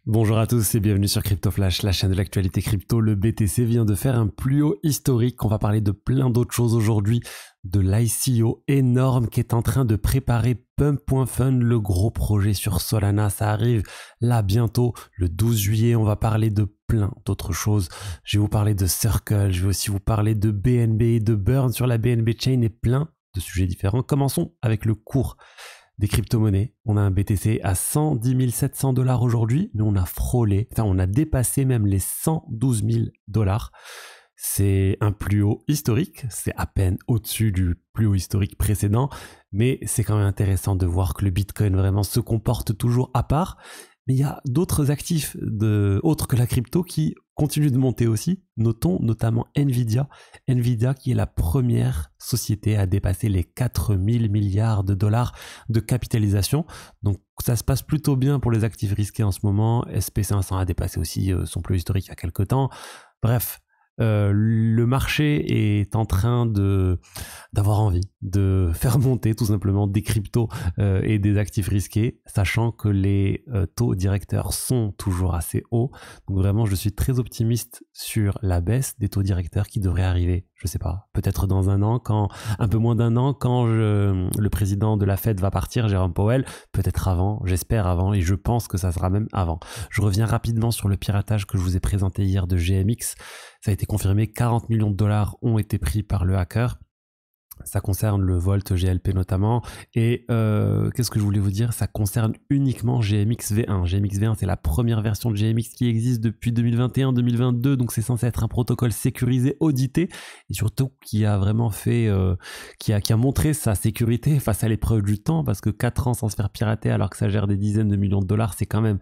Bonjour à tous et bienvenue sur Crypto Flash, la chaîne de l'actualité crypto. Le BTC vient de faire un plus haut historique. On va parler de plein d'autres choses aujourd'hui, de l'ICO énorme qui est en train de préparer Pump.Fun, le gros projet sur Solana. Ça arrive là bientôt, le 12 juillet. On va parler de plein d'autres choses. Je vais vous parler de Circle, je vais aussi vous parler de BNB et de Burn sur la BNB Chain et plein de sujets différents. Commençons avec le cours des crypto-monnaies. On a un BTC à 110 700 $ aujourd'hui, mais on a frôlé, enfin on a dépassé même les 112 000 $. C'est un plus haut historique, c'est à peine au-dessus du plus haut historique précédent, mais c'est quand même intéressant de voir que le Bitcoin vraiment se comporte toujours à part. Mais il y a d'autres actifs autres que la crypto qui continuent de monter aussi. Notons notamment Nvidia. Nvidia qui est la première société à dépasser les 4000 milliards de dollars de capitalisation. Donc ça se passe plutôt bien pour les actifs risqués en ce moment. SP500 a dépassé aussi son plus historique il y a quelques temps. Bref. Le marché est en train d'avoir envie de faire monter tout simplement des cryptos et des actifs risqués, sachant que les taux directeurs sont toujours assez hauts. Donc vraiment, je suis très optimiste sur la baisse des taux directeurs qui devrait arriver, je sais pas, peut-être dans un an, un peu moins d'un an, quand le président de la Fed va partir, Jérôme Powell, peut-être avant, j'espère avant, et je pense que ça sera même avant. Je reviens rapidement sur le piratage que je vous ai présenté hier de GMX. Ça a été confirmé, 40 millions de dollars ont été pris par le hacker. Ça concerne le Volt GLP notamment. Et qu'est-ce que je voulais vous dire? Ça concerne uniquement GMX V1. GMX V1, c'est la première version de GMX qui existe depuis 2021-2022. Donc c'est censé être un protocole sécurisé, audité, et surtout qui a vraiment fait, qui a montré sa sécurité face à l'épreuve du temps, parce que 4 ans sans se faire pirater alors que ça gère des dizaines de millions de dollars, c'est quand même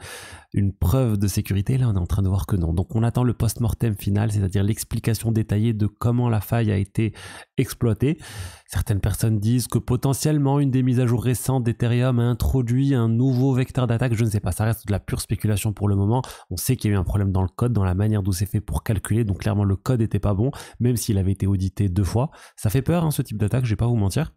une preuve de sécurité. Là, on est en train de voir que non. Donc on attend le post-mortem final, c'est-à-dire l'explication détaillée de comment la faille a été exploitée. Certaines personnes disent que potentiellement une des mises à jour récentes d'Ethereum a introduit un nouveau vecteur d'attaque. Je ne sais pas, ça reste de la pure spéculation pour le moment. On sait qu'il y a eu un problème dans le code, dans la manière dont c'est fait pour calculer. Donc clairement, le code n'était pas bon, même s'il avait été audité 2 fois. Ça fait peur, hein, ce type d'attaque, je vais pas vous mentir.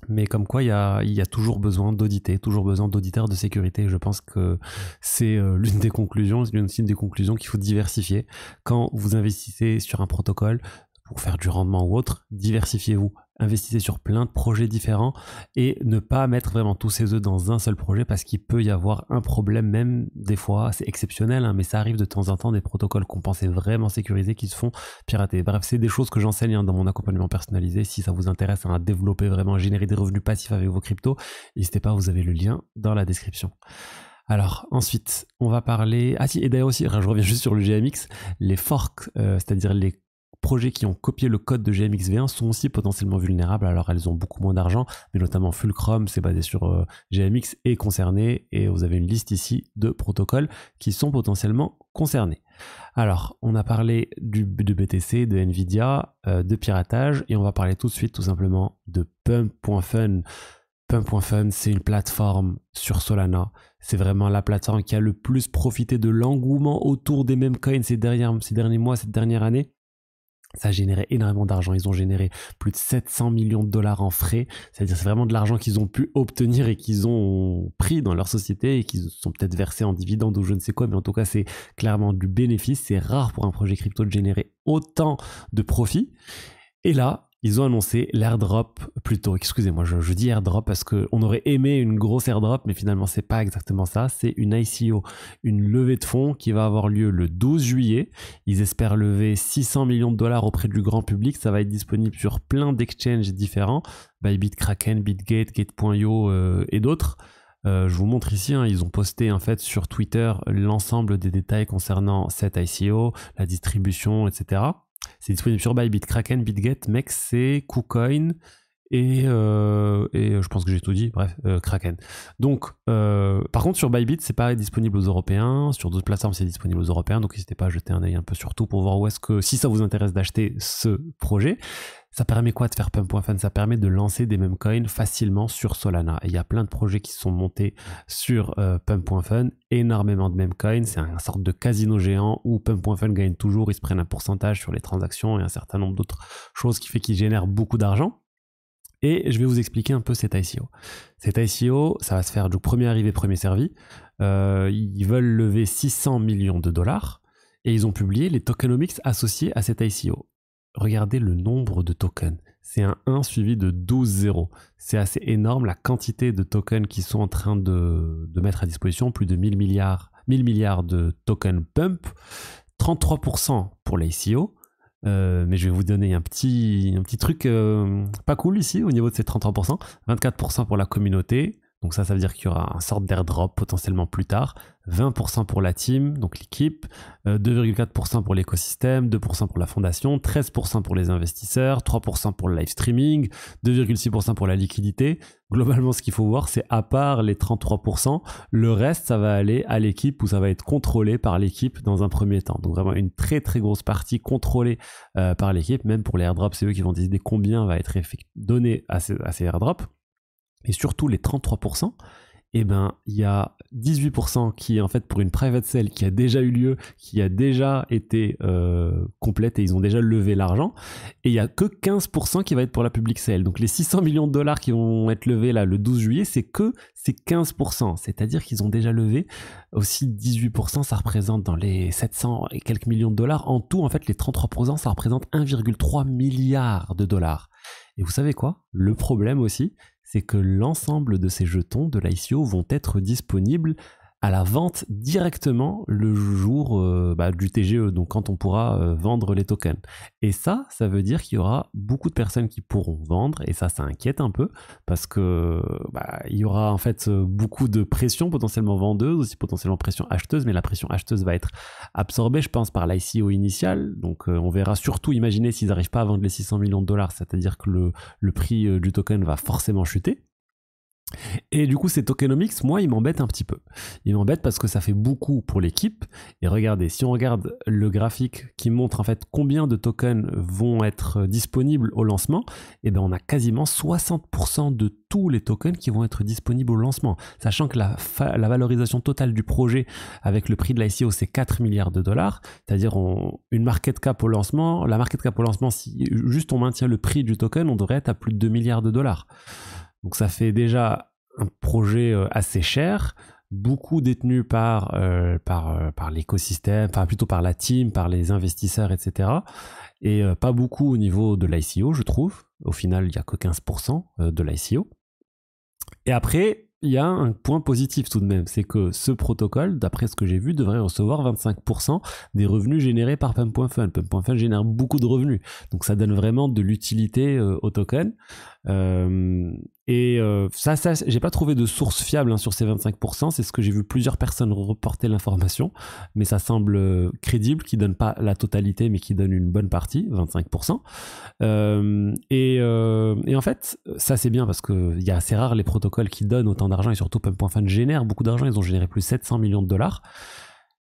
Mais comme quoi, il y a toujours besoin d'auditer, toujours besoin d'auditeurs de sécurité. Je pense que c'est l'une des conclusions, c'est une des conclusions qu'il faut diversifier. Quand vous investissez sur un protocole pour faire du rendement ou autre, diversifiez-vous. Investissez sur plein de projets différents et ne pas mettre vraiment tous ses œufs dans un seul projet, parce qu'il peut y avoir un problème, même des fois, c'est exceptionnel, hein, mais ça arrive de temps en temps, des protocoles qu'on pensait vraiment sécurisés qui se font pirater. Bref, c'est des choses que j'enseigne, hein, dans mon accompagnement personnalisé. Si ça vous intéresse à développer vraiment, à générer des revenus passifs avec vos cryptos, n'hésitez pas, vous avez le lien dans la description. Alors ensuite, on va parler... Ah si, et d'ailleurs aussi, je reviens juste sur le GMX, les forks, c'est-à-dire les projets qui ont copié le code de GMX V1 sont aussi potentiellement vulnérables. Alors elles ont beaucoup moins d'argent, mais notamment Fulcrum, c'est basé sur GMX, est concerné, et vous avez une liste ici de protocoles qui sont potentiellement concernés. Alors, on a parlé de BTC, de Nvidia, de piratage, et on va parler tout de suite tout simplement de Pump.Fun. Pump.Fun, c'est une plateforme sur Solana. C'est vraiment la plateforme qui a le plus profité de l'engouement autour des meme coins ces derniers mois, cette dernière année. Ça a généré énormément d'argent. Ils ont généré plus de 700 millions de dollars en frais. C'est-à-dire c'est vraiment de l'argent qu'ils ont pu obtenir et qu'ils ont pris dans leur société et qu'ils sont peut-être versés en dividendes ou je ne sais quoi. Mais en tout cas, c'est clairement du bénéfice. C'est rare pour un projet crypto de générer autant de profits. Et là, ils ont annoncé l'airdrop, plutôt, excusez-moi, je dis airdrop parce qu'on aurait aimé une grosse airdrop, mais finalement c'est pas exactement ça. C'est une ICO, une levée de fonds qui va avoir lieu le 12 juillet. Ils espèrent lever 600 millions de dollars auprès du grand public. Ça va être disponible sur plein d'exchanges différents, Bybit, Kraken, Bitgate, Gate.io et d'autres. Je vous montre ici, hein, ils ont posté en fait sur Twitter l'ensemble des détails concernant cette ICO, la distribution, etc. C'est disponible sur Bybit, Kraken, Bitgate, Mex, KuCoin et je pense que j'ai tout dit, bref, Kraken. Donc, par contre, sur Bybit, c'est pas disponible aux Européens. Sur d'autres plateformes, c'est disponible aux Européens. Donc, n'hésitez pas à jeter un œil un peu sur tout pour voir où est-ce que, si ça vous intéresse d'acheter ce projet. Ça permet quoi de faire Pump.Fun? Ça permet de lancer des meme coins facilement sur Solana. Et il y a plein de projets qui se sont montés sur Pump.Fun. Énormément de meme coins. C'est une sorte de casino géant où Pump.Fun gagne toujours. Ils se prennent un pourcentage sur les transactions et un certain nombre d'autres choses qui fait qu'ils génèrent beaucoup d'argent. Et je vais vous expliquer un peu cet ICO. Cet ICO, ça va se faire du premier arrivé, premier servi. Ils veulent lever 600 millions de dollars et ils ont publié les tokenomics associés à cet ICO. Regardez le nombre de tokens. C'est un 1 suivi de 12 zéros. C'est assez énorme la quantité de tokens qui sont en train de mettre à disposition. Plus de 1000 milliards de tokens pump. 33% pour l'ICO. Mais je vais vous donner un petit truc pas cool ici au niveau de ces 33%. 24% pour la communauté. Donc ça veut dire qu'il y aura une sorte d'airdrop potentiellement plus tard. 20% pour la team, donc l'équipe. 2,4% pour l'écosystème. 2% pour la fondation. 13% pour les investisseurs. 3% pour le live streaming. 2,6% pour la liquidité. Globalement, ce qu'il faut voir, c'est à part les 33%, le reste, ça va aller à l'équipe ou ça va être contrôlé par l'équipe dans un premier temps. Donc vraiment une très très grosse partie contrôlée par l'équipe. Même pour les airdrops, c'est eux qui vont décider combien va être donné à ces airdrops. Et surtout les 33%, eh ben, il y a 18% qui est en fait pour une private sale qui a déjà eu lieu, qui a déjà été complète et ils ont déjà levé l'argent. Et il n'y a que 15% qui va être pour la public sale. Donc les 600 millions de dollars qui vont être levés là le 12 juillet, c'est que ces 15%. C'est-à-dire qu'ils ont déjà levé aussi 18%, ça représente dans les 700 et quelques millions de dollars. En tout, en fait, les 33%, ça représente 1,3 milliard de dollars. Et vous savez quoi? Le problème aussi, c'est que l'ensemble de ces jetons de l'ICO vont être disponibles à la vente directement le jour du TGE, donc quand on pourra vendre les tokens. Et ça veut dire qu'il y aura beaucoup de personnes qui pourront vendre, et ça inquiète un peu, parce que il y aura en fait beaucoup de pression potentiellement vendeuse, aussi potentiellement pression acheteuse, mais la pression acheteuse va être absorbée, je pense, par l'ICO initial. Donc on verra surtout, imaginez s'ils n'arrivent pas à vendre les 600 millions de dollars, c'est-à-dire que le prix du token va forcément chuter. Et du coup, ces tokenomics, moi, ils m'embêtent un petit peu. Ils m'embêtent parce que ça fait beaucoup pour l'équipe. Et regardez, si on regarde le graphique qui montre en fait combien de tokens vont être disponibles au lancement, eh ben on a quasiment 60% de tous les tokens qui vont être disponibles au lancement. Sachant que la valorisation totale du projet avec le prix de l'ICO, c'est 4 milliards de dollars. C'est-à-dire une market cap au lancement. La market cap au lancement, si juste on maintient le prix du token, on devrait être à plus de 2 milliards de dollars. Donc ça fait déjà un projet assez cher, beaucoup détenu par l'écosystème, enfin plutôt par la team, par les investisseurs, etc. Et pas beaucoup au niveau de l'ICO, je trouve. Au final, il n'y a que 15% de l'ICO. Et après, il y a un point positif tout de même, c'est que ce protocole, d'après ce que j'ai vu, devrait recevoir 25% des revenus générés par Pump.Fun. Pump.Fun génère beaucoup de revenus, donc ça donne vraiment de l'utilité au token. Ça, j'ai pas trouvé de source fiable sur ces 25%, c'est ce que j'ai vu plusieurs personnes reporter l'information, mais ça semble crédible, qui donne pas la totalité, mais qui donne une bonne partie, 25%. Et en fait, ça c'est bien parce que il y a assez rare les protocoles qui donnent autant d'argent, et surtout Pump.Fun génère beaucoup d'argent, ils ont généré plus de 700 millions de dollars.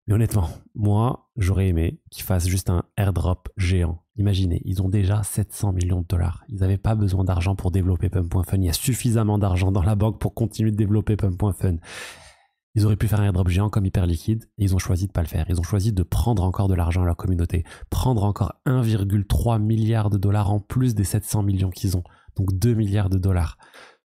Mais honnêtement, moi, j'aurais aimé qu'ils fassent juste un airdrop géant. Imaginez, ils ont déjà 700 millions de dollars. Ils n'avaient pas besoin d'argent pour développer Pump.Fun. Il y a suffisamment d'argent dans la banque pour continuer de développer Pump.Fun. Ils auraient pu faire un airdrop géant comme Hyperliquid et ils ont choisi de ne pas le faire. Ils ont choisi de prendre encore de l'argent à leur communauté. Prendre encore 1,3 milliard de dollars en plus des 700 millions qu'ils ont. Donc 2 milliards de dollars.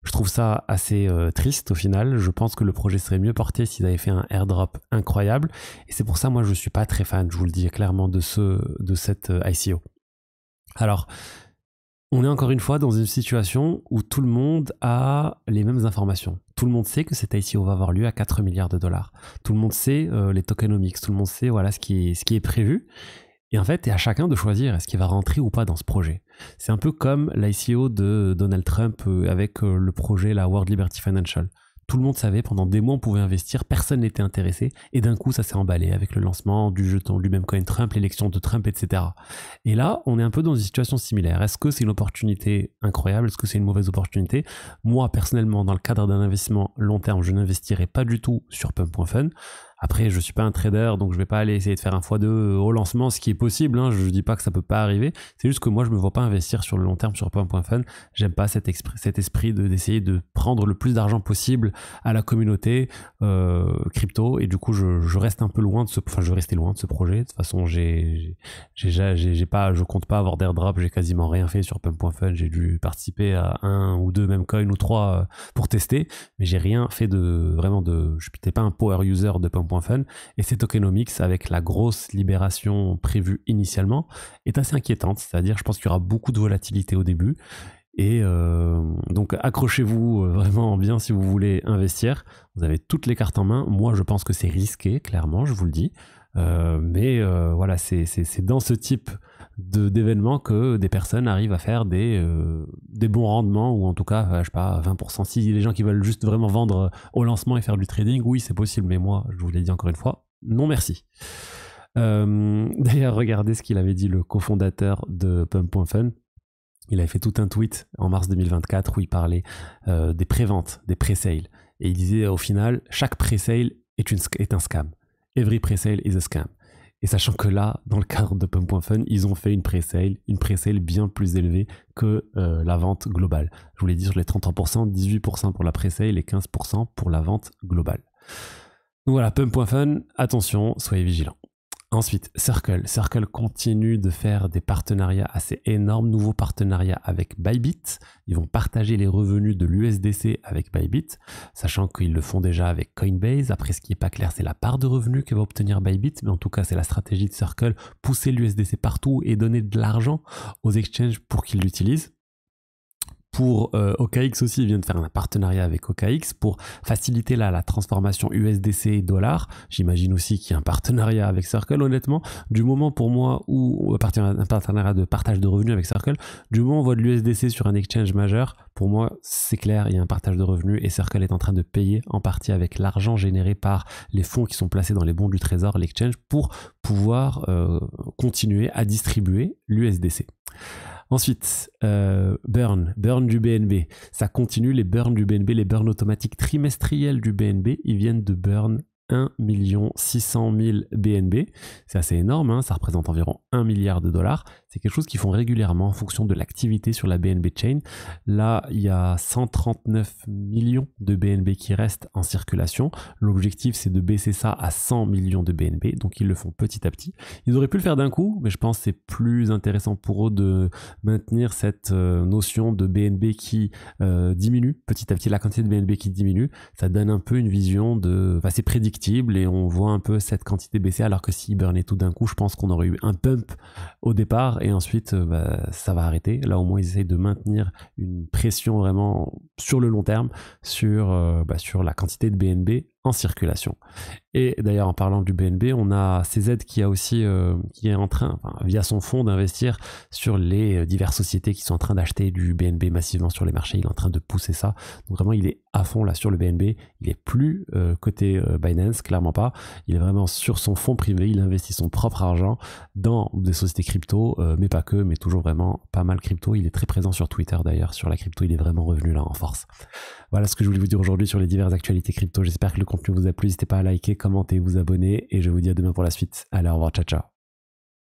Je trouve ça assez triste au final. Je pense que le projet serait mieux porté s'ils avaient fait un airdrop incroyable. Et c'est pour ça, moi, je ne suis pas très fan, je vous le dis clairement, de cette ICO. Alors, on est encore une fois dans une situation où tout le monde a les mêmes informations. Tout le monde sait que cette ICO va avoir lieu à 4 milliards de dollars. Tout le monde sait les tokenomics. Tout le monde sait ce qui est prévu. Et en fait, c'est à chacun de choisir est-ce qu'il va rentrer ou pas dans ce projet. C'est un peu comme l'ICO de Donald Trump avec le projet, la World Liberty Financial. Tout le monde savait, pendant des mois on pouvait investir, personne n'était intéressé, et d'un coup ça s'est emballé avec le lancement du jeton, du même coin Trump, l'élection de Trump, etc. Et là, on est un peu dans une situation similaire. Est-ce que c'est une opportunité incroyable? Est-ce que c'est une mauvaise opportunité? Moi, personnellement, dans le cadre d'un investissement long terme, je n'investirai pas du tout sur Pump.Fun. Après, je suis pas un trader, donc je vais pas aller essayer de faire un x2 au lancement, ce qui est possible, hein. Je dis pas que ça peut pas arriver. C'est juste que moi, je me vois pas investir sur le long terme sur Pump.fun. J'aime pas cet esprit d'essayer de prendre le plus d'argent possible à la communauté crypto, et du coup, je reste un peu loin de je vais rester loin de ce projet. De toute façon, je compte pas avoir d'airdrop, j'ai quasiment rien fait sur Pump.fun. J'ai dû participer à 1 ou 2 même coins ou 3 pour tester, mais j'ai rien fait je n'étais pas un power user de Pump.fun, et ces tokenomics, avec la grosse libération prévue initialement, est assez inquiétante. C'est-à-dire, je pense qu'il y aura beaucoup de volatilité au début, et donc accrochez-vous vraiment bien si vous voulez investir. Vous avez toutes les cartes en main. Moi, je pense que c'est risqué, clairement, je vous le dis. Mais voilà, c'est dans ce type d'événements que des personnes arrivent à faire des bons rendements, ou en tout cas, je sais pas, 20%. Si les gens qui veulent juste vraiment vendre au lancement et faire du trading, oui, c'est possible. Mais moi, je vous l'ai dit encore une fois, non merci. D'ailleurs, regardez ce qu'il avait dit, le cofondateur de Pump.fun. Il avait fait tout un tweet en mars 2024 où il parlait des préventes, des pre-sales. Et il disait au final, chaque pre-sale est un scam. Every pre-sale is a scam. Et sachant que là, dans le cadre de Pump.fun, ils ont fait une pre-sale bien plus élevée que la vente globale. Je vous l'ai dit, sur les 33%, 18% pour la pre-sale et 15% pour la vente globale. Donc voilà, Pump.fun, attention, soyez vigilants. Ensuite, Circle continue de faire des partenariats assez énormes, nouveaux partenariats avec Bybit. Ils vont partager les revenus de l'USDC avec Bybit, sachant qu'ils le font déjà avec Coinbase. Après, ce qui n'est pas clair, c'est la part de revenus que va obtenir Bybit, mais en tout cas, c'est la stratégie de Circle, pousser l'USDC partout et donner de l'argent aux exchanges pour qu'ils l'utilisent. Pour OKX aussi, ils viennent de faire un partenariat avec OKX pour faciliter la transformation USDC et dollar. J'imagine aussi qu'il y a un partenariat avec Circle. Honnêtement, du moment pour moi où un partenariat de partage de revenus avec Circle, du moment où on voit de l'USDC sur un exchange majeur, pour moi, c'est clair, il y a un partage de revenus, et Circle est en train de payer en partie avec l'argent généré par les fonds qui sont placés dans les bons du trésor, l'exchange, pour pouvoir continuer à distribuer l'USDC. Ensuite, burn du BNB. Ça continue, les burns du BNB, les burns automatiques trimestriels du BNB, ils viennent de burn 1 600 000 BNB. C'est assez énorme, hein, ça représente environ 1 milliard de dollars. C'est quelque chose qu'ils font régulièrement en fonction de l'activité sur la BNB Chain. Là, il y a 139 millions de BNB qui restent en circulation. L'objectif, c'est de baisser ça à 100 millions de BNB, donc ils le font petit à petit. Ils auraient pu le faire d'un coup, mais je pense que c'est plus intéressant pour eux de maintenir cette notion de BNB qui diminue petit à petit, la quantité de BNB qui diminue. Ça donne un peu une vision c'est prédictible, et on voit un peu cette quantité baisser, alors que s'il burnait tout d'un coup, je pense qu'on aurait eu un pump au départ, et ensuite ça va arrêter. Là, au moins, ils essayent de maintenir une pression vraiment sur le long terme sur la quantité de BNB en circulation. Et d'ailleurs, en parlant du BNB, on a CZ qui est en train, via son fonds, d'investir sur les diverses sociétés qui sont en train d'acheter du BNB massivement sur les marchés. Il est en train de pousser ça. Donc vraiment, il est à fond là sur le BNB. Il est plus côté Binance, clairement pas. Il est vraiment sur son fonds privé. Il investit son propre argent dans des sociétés crypto, mais pas que, mais toujours vraiment pas mal crypto. Il est très présent sur Twitter d'ailleurs. Sur la crypto, il est vraiment revenu là en force. Voilà ce que je voulais vous dire aujourd'hui sur les diverses actualités crypto. J'espère que le contenu vous a plu. N'hésitez pas à liker, commenter, vous abonner, et je vous dis à demain pour la suite. Allez, au revoir, ciao ciao.